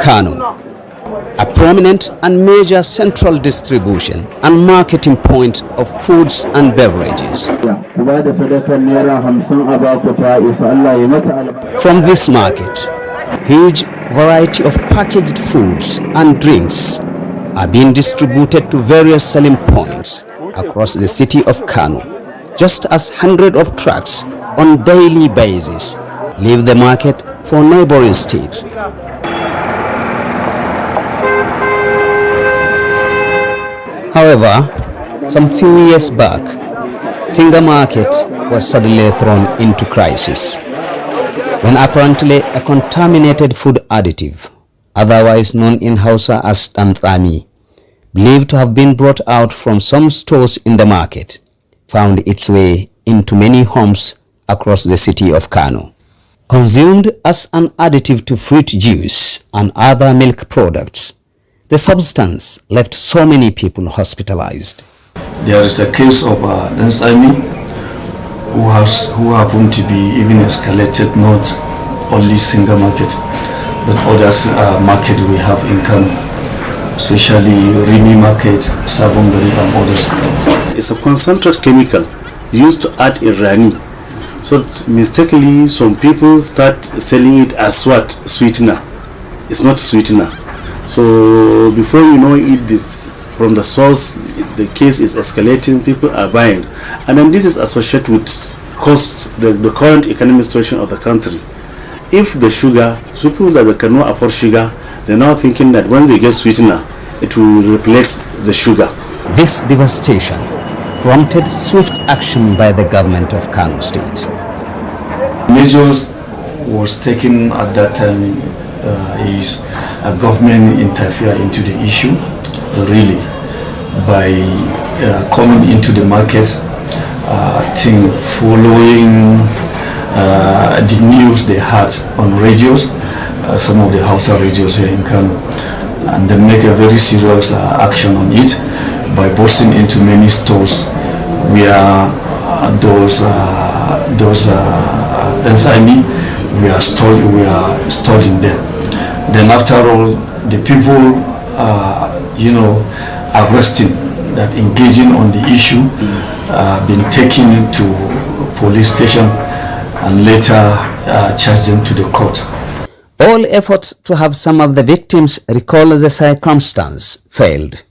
Kano, a prominent and major central distribution and marketing point of foods and beverages. From this market, huge variety of packaged foods and drinks are being distributed to various selling points across the city of Kano, just as hundreds of trucks on daily basis leave the market for neighboring states. However, some few years back, Singa market was suddenly thrown into crisis when apparently a contaminated food additive, otherwise known in Hausa as Nta, believed to have been brought out from some stores in the market, found its way into many homes across the city of Kano. Consumed as an additive to fruit juice and other milk products, the substance left so many people hospitalized. There is a case of Nta who happened to be even escalated not only Singa market but others market we have in Kano, especially Rimi market, Sabongari and others. It's a concentrated chemical used to add in Rani. So mistakenly some people start selling it as what? Sweetener. It's not sweetener. So before you know it, this from the source, the case is escalating, people are buying. And then this is associated with the current economic situation of the country. If the sugar, people that cannot afford sugar, they're now thinking that when they get sweetener, it will replace the sugar. This devastation prompted swift action by the government of Kano State. Measures was taken at that time is a government interfere into the issue really by coming into the market, following the news they had on radios, some of the Hausa radios here in Kano, and they make a very serious action on it by busting into many stores where those enzymes we are stored in there. Then after all, the people arresting that engaging on the issue been taken to police station and later charged them to the court. All efforts to have some of the victims recall the circumstance failed.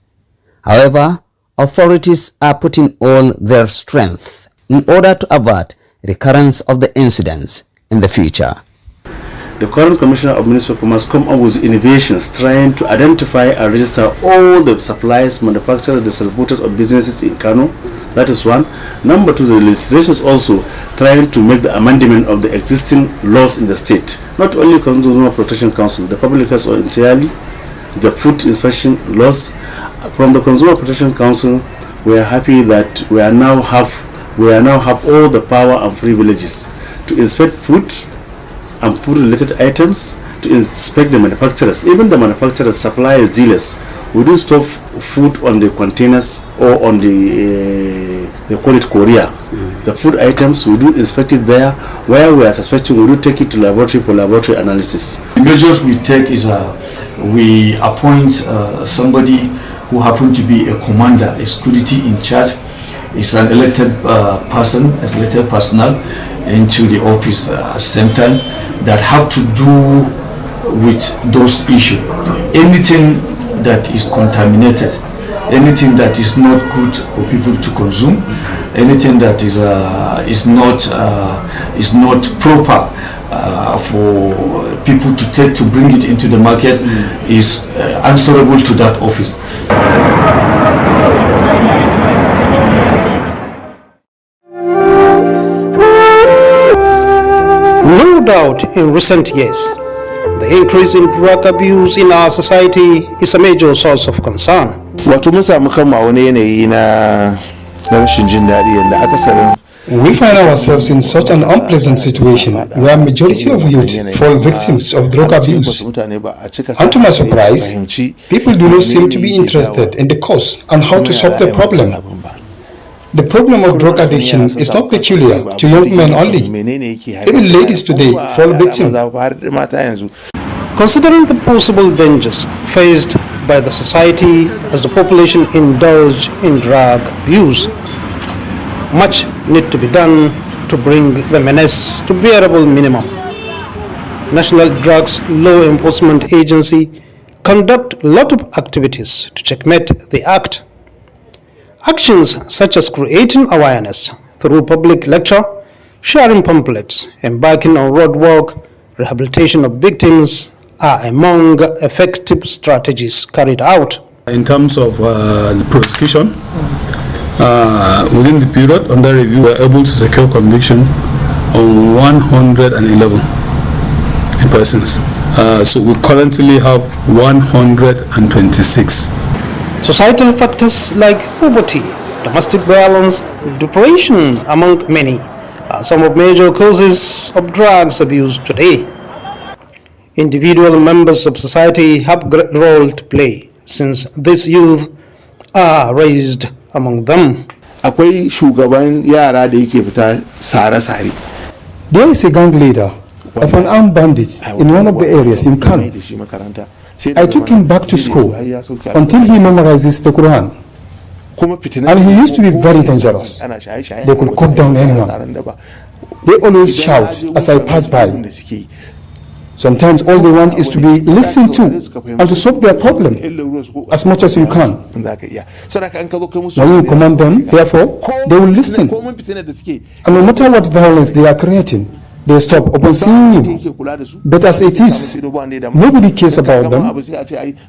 However, authorities are putting all their strength in order to avert recurrence of the incidents in the future. The current Commissioner of Ministry of Commerce come up with innovations trying to identify and register all the suppliers, manufacturers, distributors of businesses in Kano. That is one. Number two, the legislation is also trying to make the amendment of the existing laws in the state. Not only Consumer Protection Council, the public health entirely, the food inspection laws. From the Consumer Protection Council, we are happy that we now have all the power and privileges to inspect food and food related items, to inspect the manufacturers, even the manufacturers, suppliers, dealers. We do store food on the containers or on the they call it courier. The food items, we do inspect it there. Where we are suspecting, we do take it to laboratory for laboratory analysis. The measures we take is we appoint somebody who happen to be a commander, a security in charge. It's an elected person, an elected personnel into the office at the same time that have to do with those issues. Anything that is contaminated, anything that is not good for people to consume, anything that is not proper for people to take to bring it into the market is answerable to that office. No doubt in recent years, the increase in drug abuse in our society is a major source of concern. Wato mun samu kanmu a wani yanayi na rashin jin daɗi yadda akasarin We find ourselves in such an unpleasant situation where majority of youth fall victims of drug abuse. And to my surprise, people do not seem to be interested in the cause and how to solve the problem. The problem of drug addiction is not peculiar to young men only. Even ladies today fall victim. Considering the possible dangers faced by the society as the population indulge in drug abuse, much need to be done to bring the menace to bearable minimum. National Drugs Law Enforcement Agency conduct a lot of activities to checkmate the act. Actions such as creating awareness through public lecture, sharing pamphlets, embarking on road work, rehabilitation of victims are among effective strategies carried out. In terms of the prosecution, within the period under review, we were able to secure conviction on 111 persons. So we currently have 126. Societal factors like poverty, domestic violence, depression, among many, are some of major causes of drugs abuse today. Individual members of society have a great role to play since these youth are raised among them. Akwai shugaban yara da yake fita sare-sare. There is a gang leader of an armed bandit in one of the areas in Kano. I took him back to school until he memorizes the Quran. And he used to be very dangerous. They could cut down anyone. They always shout as I pass by. Sometimes all they want is to be listened to and to solve their problem as much as you can. When you command them, therefore, they will listen. And no matter what violence they are creating, they stop upon seeing you. But as it is, nobody cares about them.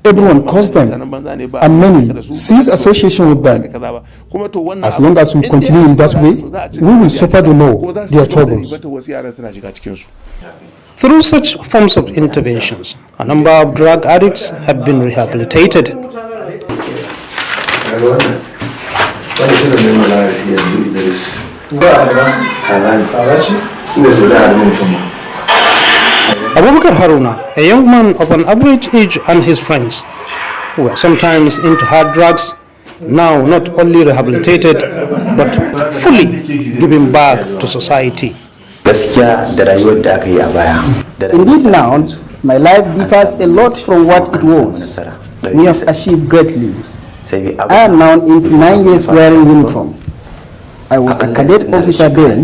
Everyone calls them, and many cease association with them. As long as we continue in that way, we will suffer the law, their troubles. Through such forms of interventions, a number of drug addicts have been rehabilitated. Abubakar Haruna, a young man of an average age, and his friends, who were sometimes into hard drugs, now not only rehabilitated but fully giving back to society. Indeed now, my life differs a lot from what it was. We have achieved greatly. I am now into 9 years wearing uniform. I was a cadet officer then.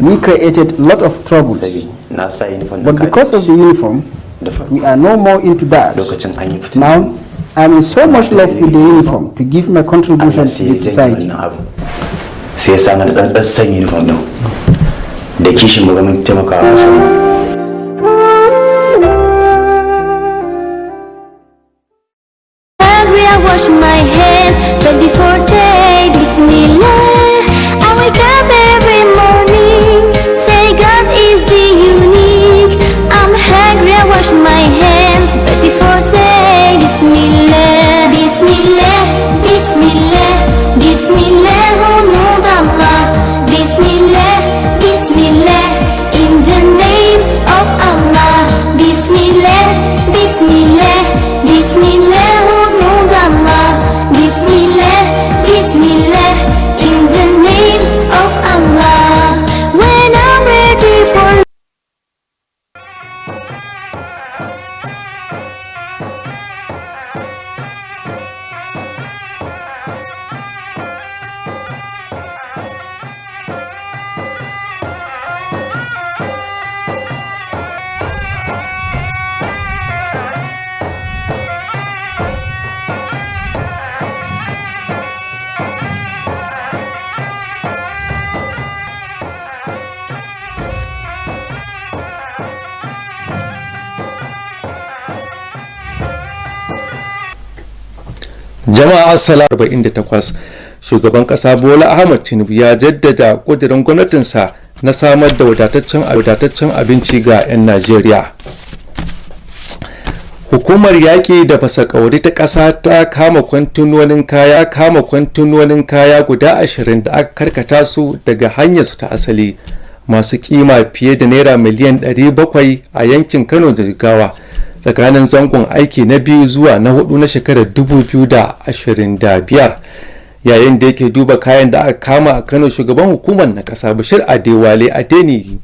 We created a lot of troubles. But because of the uniform, we are no more into that. Now, I am in so much love with the uniform to give my contribution to the society. I wash my hands, but before say Bismillah, I wake up every morning, say God is the unique. I'm hungry, I wash my hands, but before say Bismillah, Bismillah, Bismillah, Bismillah, oh no Allah, Bismillah, Bismillah, in the name of Allah, Bismillah, Bismillah, Bismillah, oh no Allah, Bismillah, Bismillah, in the name of Allah. When I'm ready for Jama'a assalamu 48 shugaban kasa Bola Ahmed Tinubu ya jaddada kudirin gwamnatinsa na samar da wadataccen abinci ga 'yan Najeriya. Hukumar yaƙi da fasakauri ta ƙasa ta kama kwantenonin kaya guda 20 da aka karkata su daga hanyarsu ta asali masu kima fiye da naira miliyan 700 a yankin Kano da Jigawa tsakanin zangon aiki na 2 zuwa na 4 na shekarar 2025. Yayin da yake duba kayan da aka kama a Kano, shugaban hukumar na ƙasa Bashir Adewale Adeni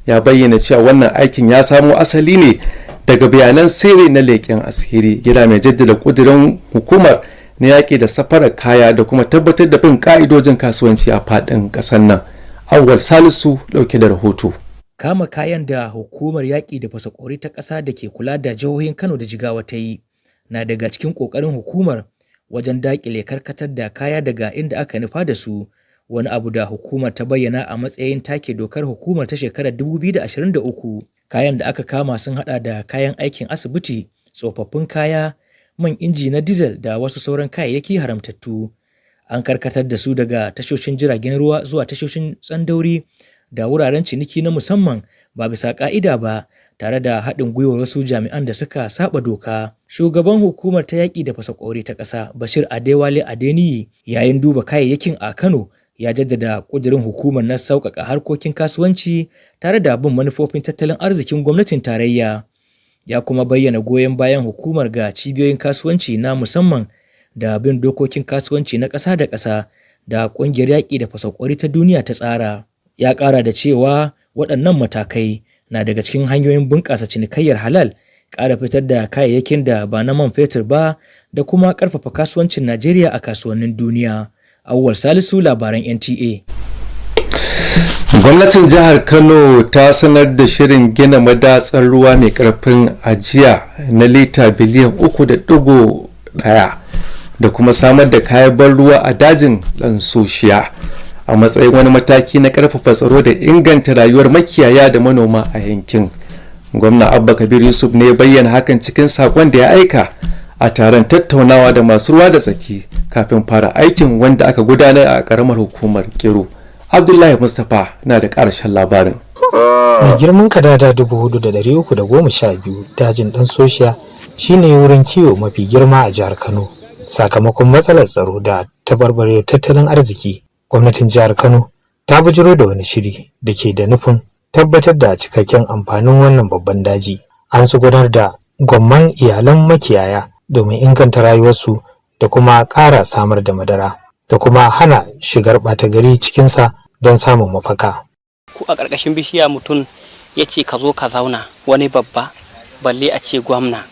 ya bayyana cewa wannan aikin ya samo asali ne daga bayanan sirri na leƙen asiri, yana mai jaddada ƙudurin hukumar na yaƙi da safarar kaya da kuma tabbatar da bin ƙa'idojin kasuwanci a faɗin ƙasar nan. Awwal Salisu ɗauke da rahoto. Kama kayan da hukumar yaƙi da fasakori ta ƙasa da ke kula da jihohin Kano da Jigawa ta yi na daga cikin ƙoƙarin hukumar wajen daƙile karkatar da kaya daga inda aka nufa da su, wani abu da hukumar ta bayyana a matsayin take dokar hukumar ta shekarar 2023. Kayan da aka kama sun hada da kayan aikin asibiti, tsofaffin kaya, man inji na diesel da wasu sauran kayayyaki haramtattu. An karkatar da su daga tashoshin jiragen ruwa zuwa tashoshin tsandauri da wuraren ciniki na musamman ba bisa ka'ida ba, tare da haɗin gwiwar wasu jami'an da suka saba doka. Shugaban hukumar ta yaƙi da fasakori ta ƙasa, Bashir Adewale Adeniyi, yayin duba kayayyakin a Kano, ya jaddada ƙudurin hukumar na sauƙaƙa harkokin kasuwanci tare da bin manufofin tattalin arzikin gwamnatin tarayya. Ya kuma bayyana goyon bayan hukumar ga cibiyoyin kasuwanci na musamman da bin dokokin kasuwanci na ƙasa da ƙasa da ƙungiyar yaƙi da fasakori ta duniya ta tsara. Ya ƙara da cewa waɗannan matakai na daga cikin hanyoyin bunƙasa cinikayyar halal, ƙara fitar da kayayyakin da ba na man fetur ba, da kuma ƙarfafa kasuwancin Najeriya a kasuwannin duniya. Awwal Salisu, labaran NTA. Gwamnatin jihar Kano ta sanar da shirin gina madatsar ruwa mai ƙarfin ajiya na lita biliyan 3.1 da kuma samar da kayan ban ruwa a dajin Lansoshiya a matsayin wani mataki na ƙarfafa tsaro da inganta rayuwar makiyaya da manoma a yankin. Gwamna Abba Kabir Yusuf ne ya bayyana hakan cikin saƙon da ya aika a taron tattaunawa da masu ruwa da tsaki kafin fara aikin, wanda aka gudanar a ƙaramar hukumar Kiru. Abdullahi Mustapha na da ƙarshen labarin. Mai girman kadada 4,312 dajin ɗan soshiya shine wurin kiwo mafi girma a jihar Kano. Sakamakon matsalar tsaro da tabarbarewar tattalin arziki, gwamnatin jihar Kano ta bujiro da wani shiri da ke da nufin tabbatar da cikakken amfanin wannan babban daji. An su gudanar da gwamman iyalan makiyaya domin inganta rayuwarsu da kuma ƙara samar da madara da kuma hana shigar ɓata gari cikinsa don samun mafaka. Ko a ƙarƙashin bishiya mutum ya ce ka zo ka zauna, wani babba balle a ce gwamna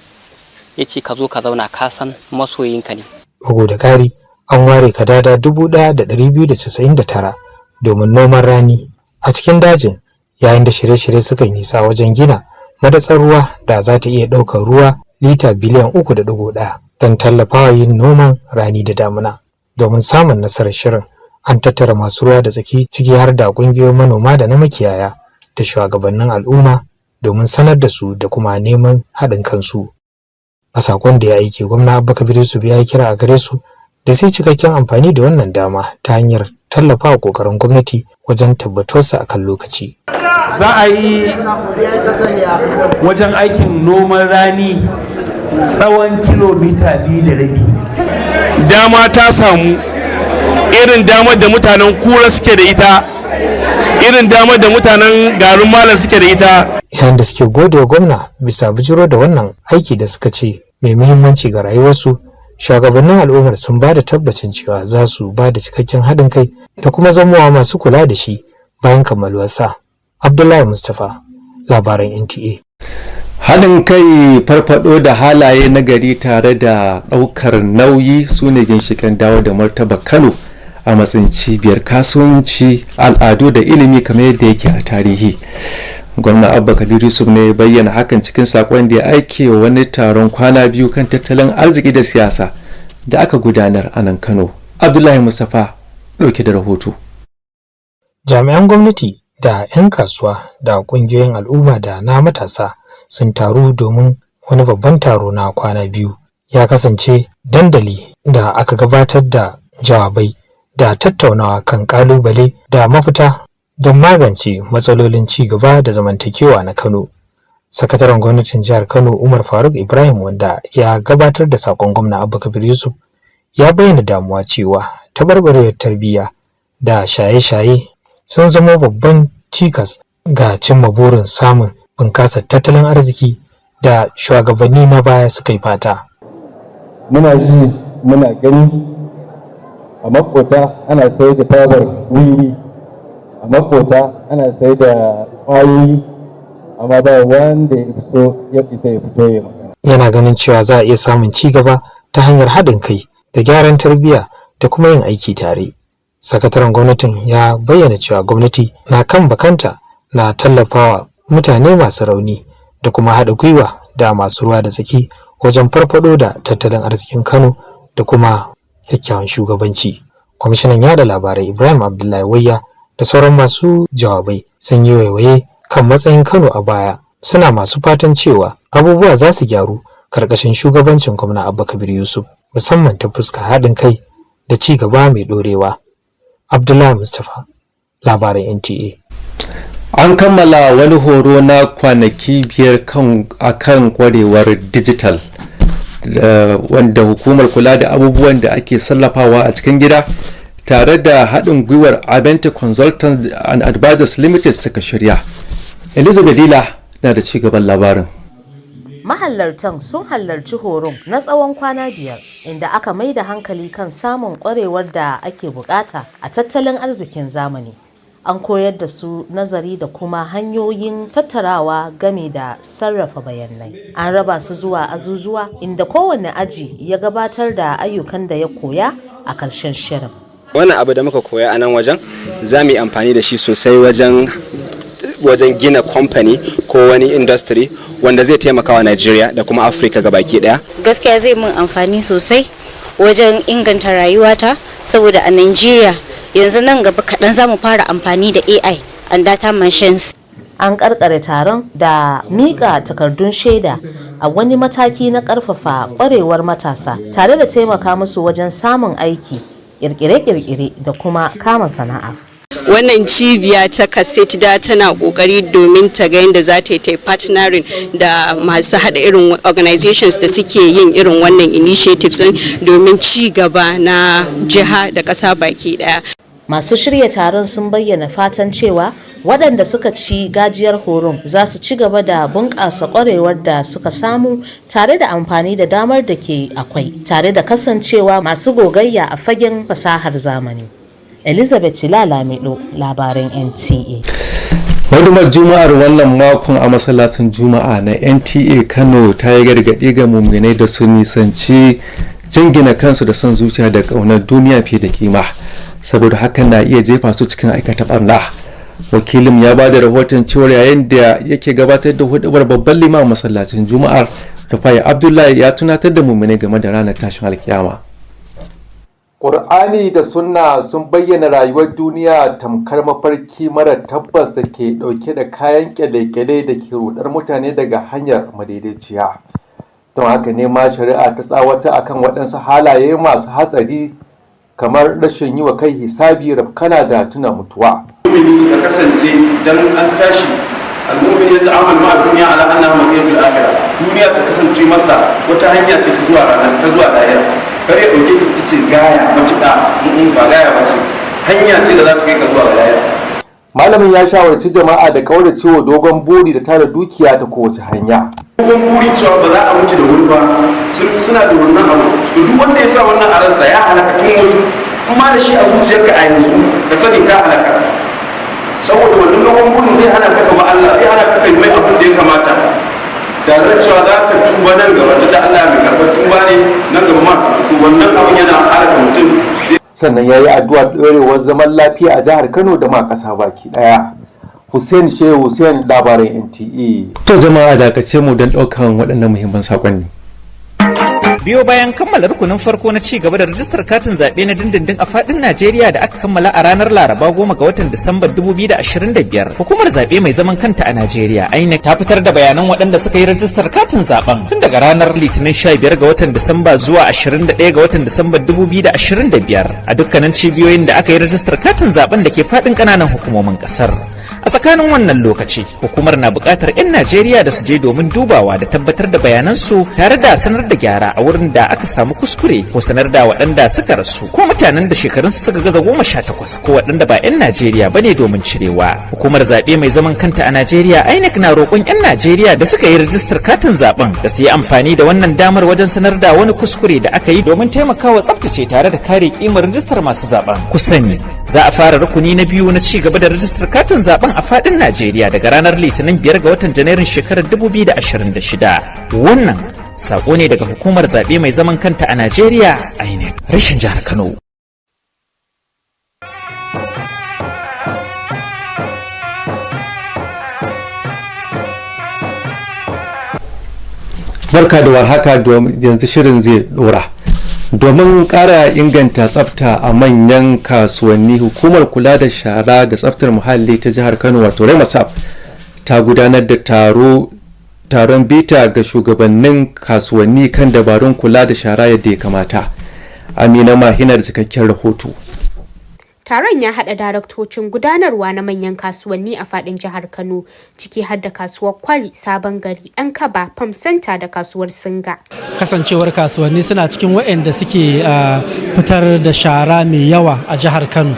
ya ce ka zo ka zauna, ka san masoyinka ne. Bugu da ƙari, an ware kadada 1,299 domin noman rani a cikin dajin, yayin da shirye-shirye suka yi nisa wajen gina madatsar ruwa da za ta iya ɗaukar ruwa lita biliyan 3.1 don tallafawa yin noman rani da damuna. Domin samun nasarar shirin, an tattara masu ruwa da tsaki ciki har da ƙungiyoyin manoma da na makiyaya da shugabannin al'umma domin sanar da su da kuma neman haɗin kansu. A sakon da ya aike, gwamna Abba Kabir Yusuf ya yi kira a gare su da sai cikakken amfani da wannan dama ta hanyar tallafawa ƙoƙarin gwamnati wajen tabbatuwarsa a kan lokaci. Za a yi wajen aikin noman rani tsawon kilomita 2.5. Dama ta samu irin damar da mutanen Kura suke da ita, irin damar da mutanen garin Malam suke da ita. Yayin da suke gode wa gwamna bisa bijiro da wannan aiki da suka ce mai muhimmanci ga rayuwarsu, shugabannin al'ummar sun ba da tabbacin cewa za su ba da cikakken haɗin kai da kuma zamowa masu kula da shi bayan kammaluwarsa. Abdullahi Mustapha, labaran NTA. Haɗin kai, farfado da halaye na gari tare da ɗaukar nauyi su ne ginshiƙan dawo da martaba Kano a matsayin cibiyar kasuwanci, al'adu da ilimi kamar yadda yake a tarihi. Gwamna Abba Kabir Yusuf ne bayyana hakan cikin saƙon da ya aike wa wani taron kwana biyu kan tattalin arziki da siyasa da aka gudanar a nan Kano. Abdullahi Mustapha ɗauke da rahoto. Jami'an gwamnati da 'yan kasuwa da ƙungiyoyin al'umma da na matasa sun taru domin wani babban taro na kwana biyu. Ya kasance dandali da aka gabatar da jawabai da tattaunawa kan ƙalubale da mafita don magance matsalolin ci gaba da zamantakewa na Kano. Sakataren gwamnatin jihar Kano Umar Faruk Ibrahim, wanda ya gabatar da sakon gwamna Abba Kabir Yusuf, ya bayyana damuwa cewa tabarbarewar tarbiyya da shaye-shaye sun zama babban cikas ga cimma burin samun bunƙasar tattalin arziki da shugabanni na baya suka yi fata. Muna ji muna gani a makota ana sayar da tabar wiwi, a makota ana sayar da ƙwayoyi, amma ba wanda ya isa ya fito ya magana. Yana ganin cewa za a iya samun ci gaba ta hanyar haɗin kai da gyaran tarbiyya da kuma yin aiki tare. Sakataren gwamnatin ya bayyana cewa gwamnati na kan bakanta na tallafawa mutane masu rauni da kuma haɗa gwiwa da masu ruwa da tsaki wajen farfado da tattalin arzikin Kano da kuma kyakkyawan shugabanci. Kwamishinan yada labarai Ibrahim Abdullahi Wayya da sauran masu jawabai sun yi waiwaye kan matsayin Kano a baya, suna masu fatan cewa abubuwa za su gyaru karkashin shugabancin gwamna Abba Kabir Yusuf, musamman ta fuskar haɗin kai da ci gaba mai ɗorewa. Abdullahi Mustapha, labaran NTA. An kammala wani horo na kwanaki 5 akan kwarewar digital wanda hukumar kula da abubuwan da ake sarrafawa a cikin gida tare da haɗin gwiwar Aventa Consultants and Advisors Limited suka shirya. Elizabeth Dila na da cigaban labarin. Mahallartan sun halarci horon na tsawon kwana 5 inda aka mai da hankali kan samun kwarewar da ake bukata a tattalin arzikin zamani. An koyar da su nazari da kuma hanyoyin tattarawa game da sarrafa bayanai. An raba su zuwa azuzuwa inda kowane aji ya gabatar da ayyukan da ya koya a ƙarshen shirin. Wannan abu da muka koya a nan wajen za mu yi amfani da shi sosai wajen gina company ko wani industry wanda zai taimaka wa Najeriya da kuma Afirka gabaki daya. Gaskiya zai mun amfani sosai wajen inganta rayuwata, saboda a Najeriya yanzu nan gaba kaɗan za mu fara amfani da AI and data machines. An karkare taron da mika takardun shaida a wani mataki na karfafa kwarewar matasa tare da taimaka musu wajen samun aiki, kirkire-kirkire da kuma kama sana'a. Wannan cibiya ta Cassette da tana kokari domin ta ga yadda za ta yi partnering da masu hada irin organizations da suke yin irin wannan initiatives domin ci gaba na jiha da ƙasa baki daya. Masu shirya taron sun bayyana fatan cewa waɗanda suka ci gajiyar horon za su ci gaba da bunƙasa ƙwarewar da suka samu tare da amfani da damar da ke akwai, tare da kasancewa masu gogayya a fagen fasahar zamani. Elizabeth Lamido, labaran NTA. Wadumar Juma'ar wannan makon a masallacin Juma'a na NTA Kano ta yi gargaɗi ga muminai da su nisanci jingina kansu da son zuciya da ƙaunar duniya fiye da kima, saboda hakan na iya jefa su cikin aikata ɓarna. Wakilin ya ba da rahoton cewa yayin da yake gabatar da hudubar babban liman masallacin Juma'ar, Rufai Abdullahi ya tunatar da muminai game da ranar tashin alkiyama. Ƙur'ani da Sunna sun bayyana rayuwar duniya tamkar mafarki mara tabbas da ke ɗauke da kayan ƙyale-ƙyale da ke rudar mutane daga hanyar madaidaiciya. Don haka ne ma shari'a ta tsawata akan waɗansu halaye masu hatsari kamar rashin yi wa kai hisabi, rafkana da tuna mutuwa. Mumini ya kasance dan an tashi al-mu'min ya ta'amal ma'a dunya ala annaha maqiyatul akhirah. Duniya ta kasance masa wata hanya ce ta zuwa ranar ta zuwa lahira. Kare ya dauke ta ce gaya matuƙa, ba gaya ba ce, hanya ce da za ta kai ka zuwa ga lahira. Malamin ya shawarci jama'a da kauracewa dogon buri da tara dukiya ta kowace hanya. Dogon buri cewa ba za a mutu da wuri ba, suna da wannan abu. To duk wanda ya sa wannan a ransa ya halaka tun wuri, amma da shi a zuciyarka a yanzu ka sani ka halaka. Saboda wannan dogon burin zai hana ka gaba Allah, zai hana ka kai mai abin da ya kamata. Da zai cewa za ka tuba nan gaba, tunda Allah mai karɓar tuba ne, nan gaba ma tuba, wannan abin yana halaka mutum. Sannan ya yi addu'ar ɗorewar zaman lafiya a jihar Kano da ma ƙasa baki ɗaya. Hussein Shehu Hussein, labaran NTA. To jama'a dakace mu don ɗaukan waɗannan muhimman saƙonni. Biyo bayan kammala rukunin farko na ci gaba da rajistar katin zaɓe na dindindin a faɗin Najeriya da aka kammala a ranar Laraba 10 ga watan Disamba 2025, hukumar zaɓe mai zaman kanta a Najeriya INEC ta fitar da bayanan waɗanda suka yi rajistar katin zaɓen tun daga ranar Litinin 15 ga watan Disamba zuwa 21 ga watan Disamba 2025 a dukkanin cibiyoyin da aka yi rajistar katin zaɓen da ke faɗin ƙananan hukumomin ƙasar. A tsakanin wannan lokaci, hukumar na buƙatar 'yan Najeriya da su je domin dubawa da tabbatar da bayanansu tare da sanar da gyara a wurin da aka samu kuskure ko sanar da waɗanda suka rasu ko mutanen da shekarunsu suka gaza 18 ko waɗanda ba 'yan Najeriya ba ne domin cirewa. Hukumar zaɓe mai zaman kanta a Najeriya INEC na roƙon 'yan Najeriya da suka yi rajistar katin zaɓen da su yi amfani da wannan damar wajen sanar da wani kuskure da aka yi domin taimakawa tsaftace tare da kare ƙimar rajistar masu zaɓen. Ku sani, Za a fara rukuni na biyu na ci gaba da rajistar katin zaben a fadin Najeriya daga ranar Litinin 5 ga watan Janairun shekarar 2026. Wannan sako ne daga hukumar zaɓe mai zaman kanta a Najeriya, INEC, rashin jihar Kano. Barka da warhaka, yanzu shirin zai dora. Domin ƙara inganta tsafta a manyan kasuwanni, hukumar kula da shara da tsaftar muhalli ta jihar Kano wato Remasap ta gudanar da taron bita ga shugabannin kasuwanni kan dabarun kula da shara yadda ya kamata. Amina Mahina da cikakken rahoto. Taron ya haɗa daraktocin gudanarwa na manyan kasuwanni a faɗin jihar Kano, ciki har da kasuwar Kwari, Sabon Gari, Ɗan Kaba, Farm Center da kasuwar Singa. Kasancewar kasuwanni suna cikin waɗanda suke fitar da shara mai yawa a jihar Kano,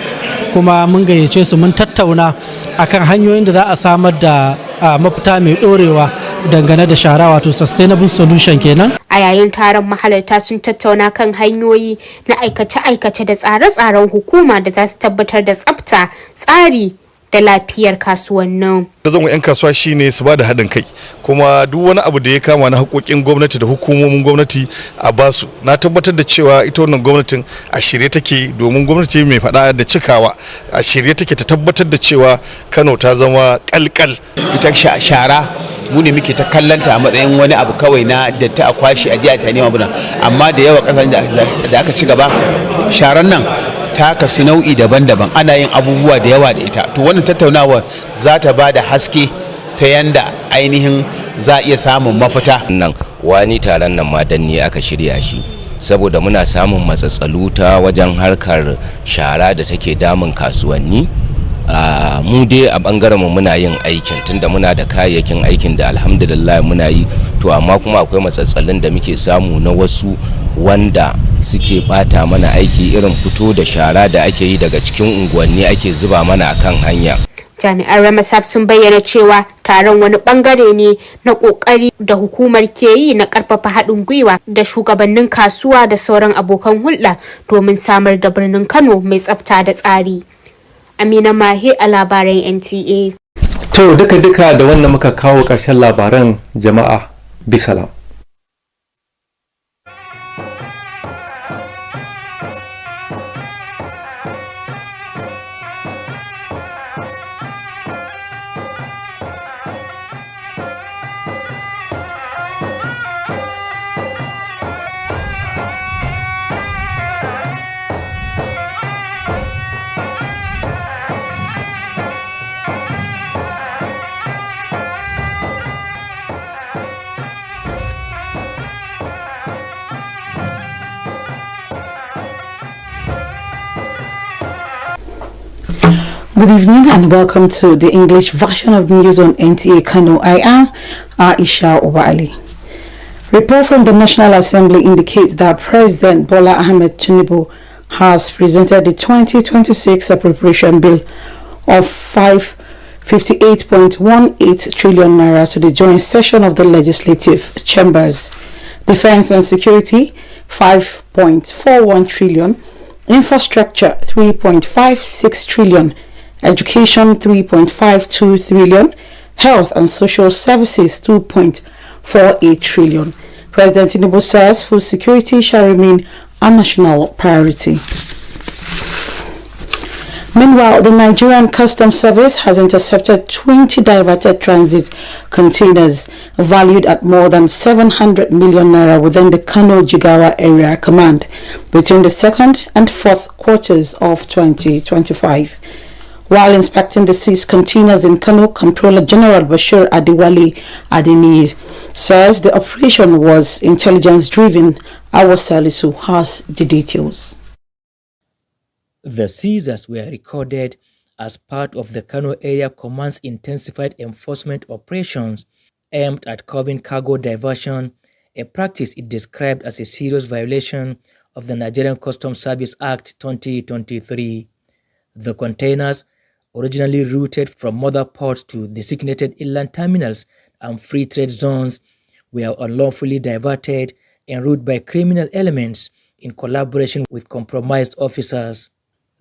kuma mun gayyace su mun tattauna akan hanyoyin da za a samar da mafita mai ɗorewa dangane da shara, wato sustainable solution kenan. A yayin taron mahalarta sun tattauna kan hanyoyi na aikace-aikace da tsare-tsaren hukuma da za su tabbatar da tsafta, tsari da lafiyar kasuwannin. Zan 'yan kasuwa shine su ba da haɗin kai, kuma duk wani abu da ya kama na haƙoƙin gwamnati da hukumomin gwamnati a basu. Na tabbatar da cewa ita wannan gwamnatin a shirye take, domin gwamnati mai faɗa da cikawa, a shirye take ta tabbatar da cewa Kano ta zama kalkal. Ita shara mu ne muke ta kallanta a matsayin wani abu kawai na datti a kwashi a jiya ta nema buna, amma da yawa ƙasar da aka ci gaba sharan nan ta kasu nau'i daban-daban, ana yin abubuwa da yawa da ita. To wannan tattaunawa za ta ba da haske ta yanda ainihin za a iya samun mafita. Nan wani taron nan ma dan ne aka shirya shi saboda muna samun matsatsalu ta wajen harkar shara da take damun kasuwanni. Mu dai a bangaren mu muna yin aikin tunda muna da kayayyakin aikin da alhamdulillah muna yi, to amma kuma akwai matsatsalin da muke samu na wasu wanda suke bata mana aiki, irin fito da shara da ake yi daga cikin unguwanni ake zuba mana akan hanya. Jami'an Remasap sun bayyana cewa taron wani bangare ne na kokari da hukumar ke yi na karfafa haɗin gwiwa da shugabannin kasuwa da sauran abokan hulɗa domin samar da birnin Kano mai tsafta da tsari. Amina Mahe a labaran NTA. To duka-duka da wannan muka kawo ƙarshen labaran jama'a. Bisalam. Good evening and welcome to the English version of news on NTA Kano. I am Aisha Obali. Report from the National Assembly indicates that President Bola Ahmed Tinubu has presented the 2026 appropriation bill of 58.18 trillion naira to the joint session of the legislative chambers. Defense and security 5.41 trillion, infrastructure 3.56 trillion, education 3.52 trillion, health and social services 2.48 trillion. President Tinubu says food security shall remain a national priority. Meanwhile, the Nigerian Customs Service has intercepted 20 diverted transit containers valued at more than 700 million naira within the Kano Jigawa Area Command between the second and fourth quarters of 2025. While inspecting the seized containers in Kano, Comptroller General Bashir Adewale Adeniyi says the operation was intelligence-driven. Our Salisu has the details. The seizures were recorded as part of the Kano Area Command's intensified enforcement operations aimed at curbing cargo diversion, a practice it described as a serious violation of the Nigerian Customs Service Act 2023. The containers, originally routed from mother ports to designated inland terminals and free trade zones, were unlawfully diverted en route by criminal elements in collaboration with compromised officers.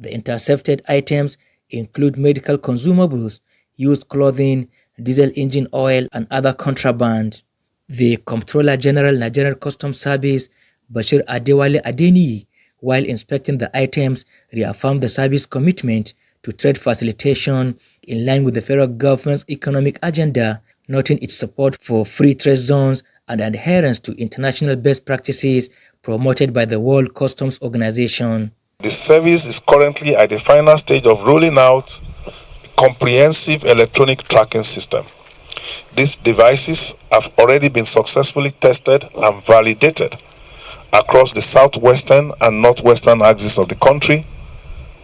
The intercepted items include medical consumables, used clothing, diesel engine oil, and other contraband. The Comptroller General Nigerian Customs Service, Bashir Adewale Adeniyi, while inspecting the items, reaffirmed the service commitment to trade facilitation in line with the federal government's economic agenda, noting its support for free trade zones and adherence to international best practices promoted by the World Customs Organization. The service is currently at the final stage of rolling out a comprehensive electronic tracking system. These devices have already been successfully tested and validated across the southwestern and northwestern axis of the country,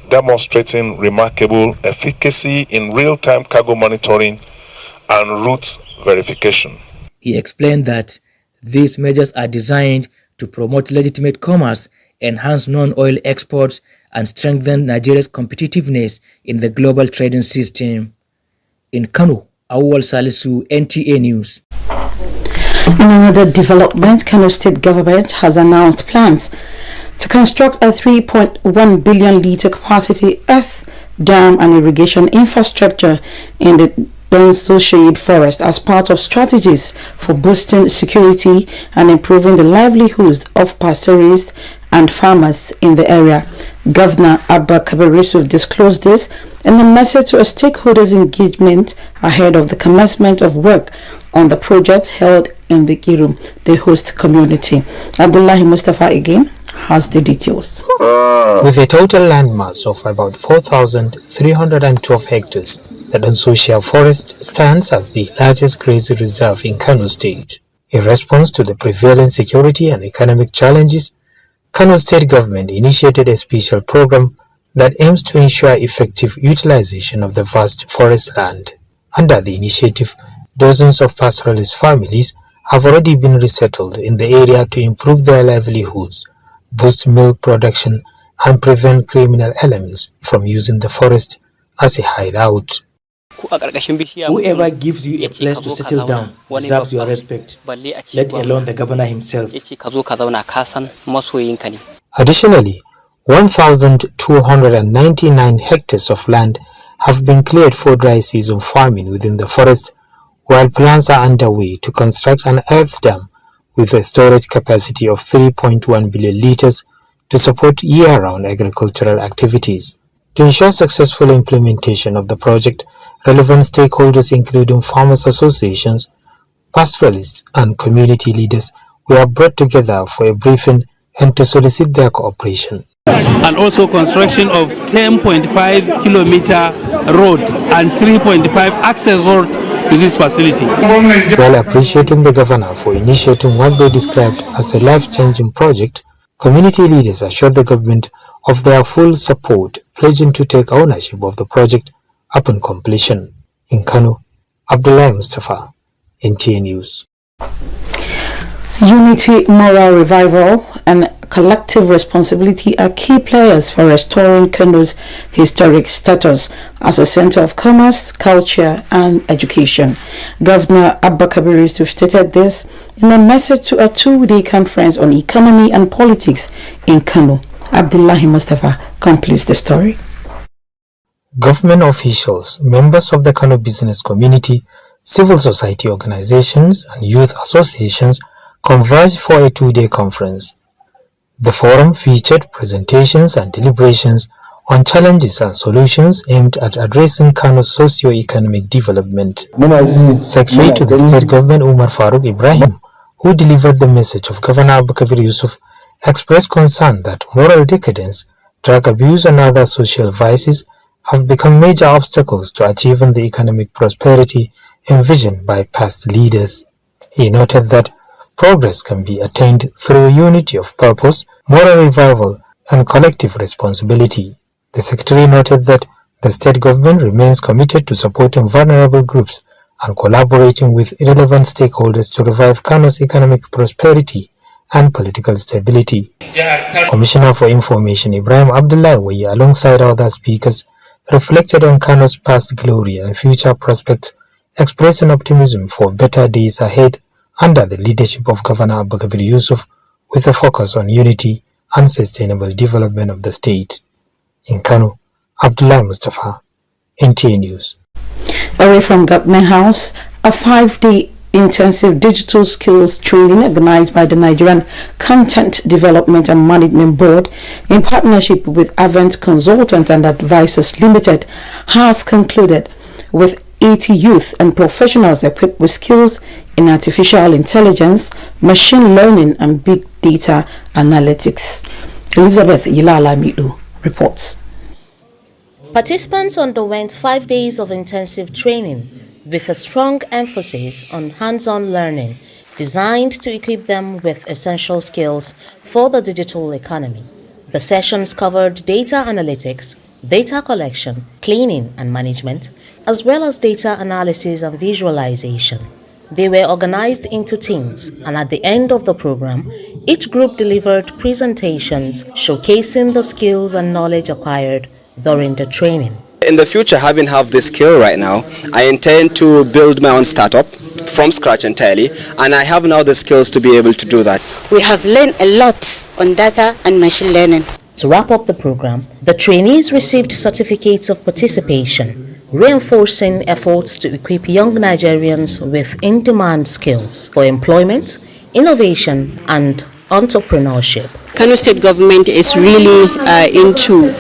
demonstrating remarkable efficacy in real-time cargo monitoring and route verification. He explained that these measures are designed to promote legitimate commerce, enhance non-oil exports, and strengthen Nigeria's competitiveness in the global trading system. In Kano, Awal Salisu, NTA News. In another development, Kano State Government has announced plans to construct a 3.1 billion litre capacity earth dam and irrigation infrastructure in the dense shade forest as part of strategies for boosting security and improving the livelihoods of pastoralists and farmers in the area. Governor Abba Kabir Yusuf disclosed this in a message to a stakeholders engagement ahead of the commencement of work on the project held in the Kirum, the host community. Abdullahi Mustafa again has the details. With a total landmass of about 4,312 hectares, the Dansosia Forest stands as the largest grazing reserve in Kano State. In response to the prevailing security and economic challenges, Kano State Government initiated a special program that aims to ensure effective utilization of the vast forest land. Under the initiative, dozens of pastoralist families have already been resettled in the area to improve their livelihoods, boost milk production, and prevent criminal elements from using the forest as a hideout. Whoever gives you a place to settle down deserves your respect, let alone the governor himself. Additionally, 1,299 hectares of land have been cleared for dry season farming within the forest, while plans are underway to construct an earth dam with a storage capacity of 3.1 billion litres to support year-round agricultural activities. To ensure successful implementation of the project, relevant stakeholders including farmers associations, pastoralists and community leaders were brought together for a briefing and to solicit their cooperation. And also construction of 10.5 kilometer road and 3.5 access road to this facility. While appreciating the governor for initiating what they described as a life-changing project, community leaders assured the government of their full support, pledging to take ownership of the project upon completion. In Kano, Abdullah Mustafa, NTA News. Unity, moral revival, and collective responsibility are key players for restoring Kano's historic status as a center of commerce, culture, and education. Governor Abba Kabir Yusuf stated this in a message to a two-day conference on economy and politics in Kano. Abdullahi Mustafa completes the story. Government officials, members of the Kano business community, civil society organizations, and youth associations converged for a two-day conference. The forum featured presentations and deliberations on challenges and solutions aimed at addressing Kano's socio-economic development. Secretary to the state government Umar Farooq Ibrahim, who delivered the message of Governor Abba Kabir Yusuf, expressed concern that moral decadence, drug abuse and other social vices have become major obstacles to achieving the economic prosperity envisioned by past leaders. He noted that progress can be attained through unity of purpose, moral revival, and collective responsibility. The Secretary noted that the state government remains committed to supporting vulnerable groups and collaborating with relevant stakeholders to revive Kano's economic prosperity and political stability. Commissioner for Information Ibrahim Abdullah Waye, alongside other speakers, reflected on Kano's past glory and future prospects, expressing optimism for better days ahead under the leadership of Governor Abba Kabir Yusuf, with a focus on unity and sustainable development of the state. In Kano, Abdullah Mustafa, NTA News. Away from Government House, a 5-day intensive digital skills training organized by the Nigerian Content Development and Management Board in partnership with Avant Consultants and Advisors Limited has concluded, with 80 youth and professionals equipped with skills in artificial intelligence, machine learning and big data analytics. Elizabeth Yilalamidu reports. Participants underwent 5 days of intensive training with a strong emphasis on hands-on learning designed to equip them with essential skills for the digital economy. The sessions covered data analytics, data collection, cleaning and management, as well as data analysis and visualization. They were organized into teams, and at the end of the program, each group delivered presentations showcasing the skills and knowledge acquired during the training. In the future, having this skill right now, I intend to build my own startup from scratch entirely, and I have now the skills to be able to do that. We have learned a lot on data and machine learning. To wrap up the program, the trainees received certificates of participation, reinforcing efforts to equip young Nigerians with in-demand skills for employment, innovation, and entrepreneurship. Kano State government is really into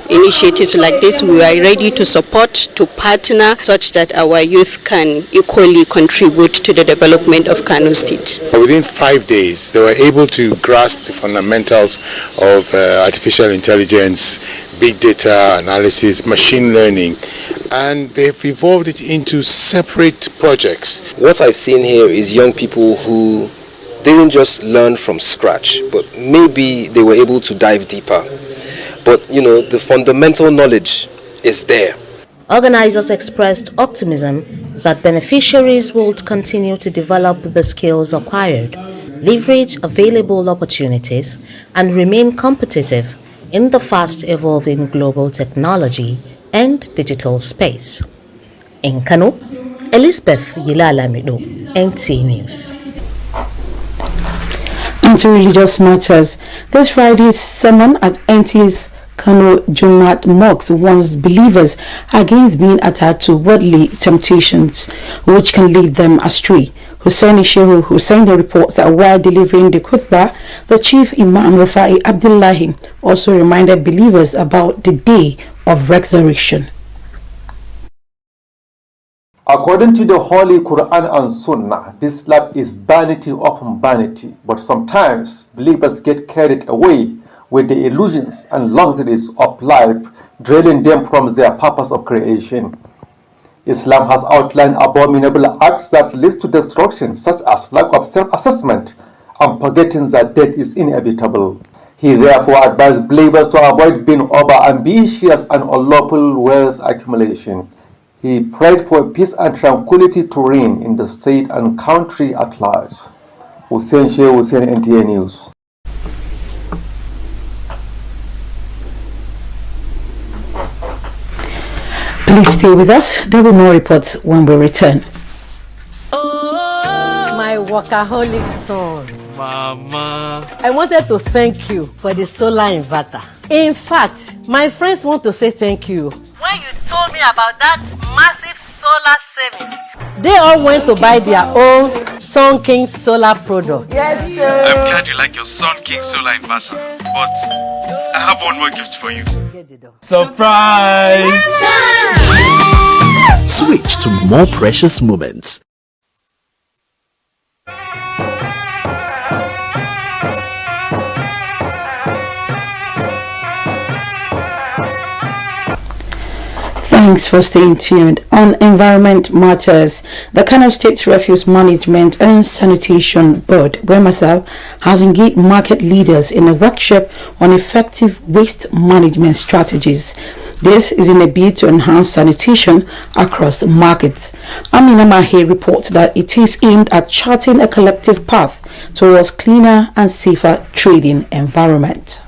initiatives like this. We are ready to support, to partner, such that our youth can equally contribute to the development of Kano State. Within 5 days, they were able to grasp the fundamentals of artificial intelligence, big data analysis, machine learning, and they've evolved it into separate projects. What I've seen here is young people who didn't just learn from scratch, but maybe they were able to dive deeper. But the fundamental knowledge is there. Organizers expressed optimism that beneficiaries would continue to develop the skills acquired, leverage available opportunities, and remain competitive in the fast-evolving global technology and digital space. In Kano, Elizabeth Yilalamido, NTA News. And to religious matters, this Friday's sermon at NT's Kano Jumat Mosque warns believers against being attached to worldly temptations which can lead them astray. Hussein Shehu Hussein reports that while delivering the khutbah, the chief Imam Rufai Abdullahi also reminded believers about the day of resurrection. According to the Holy Quran and Sunnah, this life is vanity upon vanity, but sometimes believers get carried away with the illusions and luxuries of life, draining them from their purpose of creation. Islam has outlined abominable acts that lead to destruction, such as lack of self-assessment and forgetting that death is inevitable. He therefore advised believers to avoid being over-ambitious and unlawful wealth accumulation. He prayed for peace and tranquility to reign in the state and country at large. Hussein Sheikh Hussein, NTA News. Please stay with us. There will be more reports when we return. My workaholic son. Mama. I wanted to thank you for the solar inverter. In fact, my friends want to say thank you. When you told me about that massive solar savings, they all went to buy their own Sun King solar product. Yes, sir. I'm glad you like your Sun King solar inverter, but I have one more gift for you. Surprise! Switch to more precious moments. Thanks for staying tuned. On Environment Matters, the Kano State Refuse Management and Sanitation Board, REMASAB, has engaged market leaders in a workshop on effective waste management strategies. This is in a bid to enhance sanitation across markets. Amina Mahe reports that it is aimed at charting a collective path towards cleaner and safer trading environment.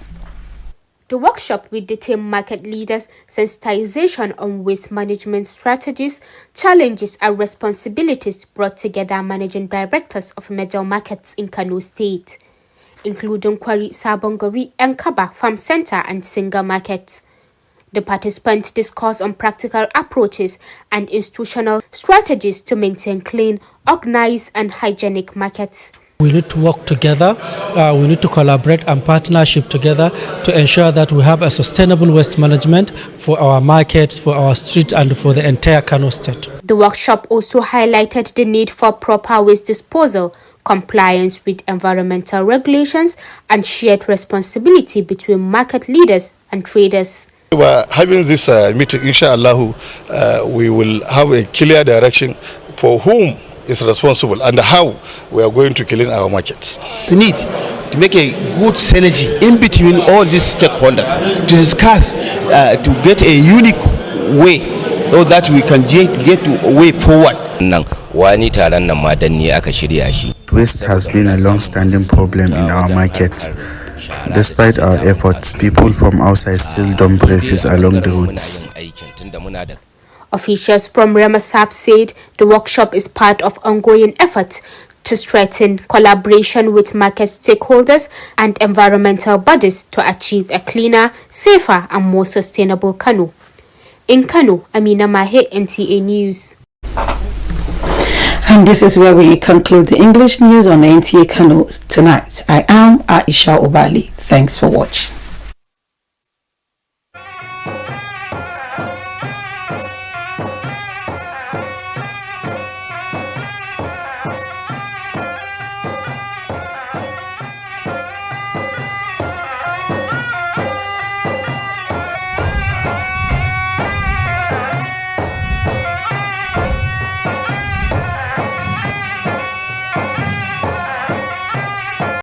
The workshop will detail market leaders, sensitization on waste management strategies, challenges and responsibilities brought together managing directors of major markets in Kano State. including Kwari, Sabongari, Nkaba Farm Center and Singa Market. The participants discussed on practical approaches and institutional strategies to maintain clean, organized and hygienic markets. We need to work together, we need to collaborate and partnership together to ensure that we have a sustainable waste management for our markets, for our street and for the entire Kano state. The workshop also highlighted the need for proper waste disposal, compliance with environmental regulations and shared responsibility between market leaders and traders. We are having this meeting, inshallah, we will have a clear direction for whom is responsible and how we are going to clean our markets. The need to make a good synergy in between all these stakeholders to discuss, to get a unique way so that we can get a way forward. Waste has been a long-standing problem in our market. Despite our efforts, people from outside still dump refuse along the routes. Officials from Remasap said the workshop is part of ongoing efforts to strengthen collaboration with market stakeholders and environmental bodies to achieve a cleaner, safer and more sustainable Kano. In Kano, Amina Mahe, NTA News. And this is where we conclude the English news on NTA Kano tonight. I am Aisha Obali. Thanks for watching.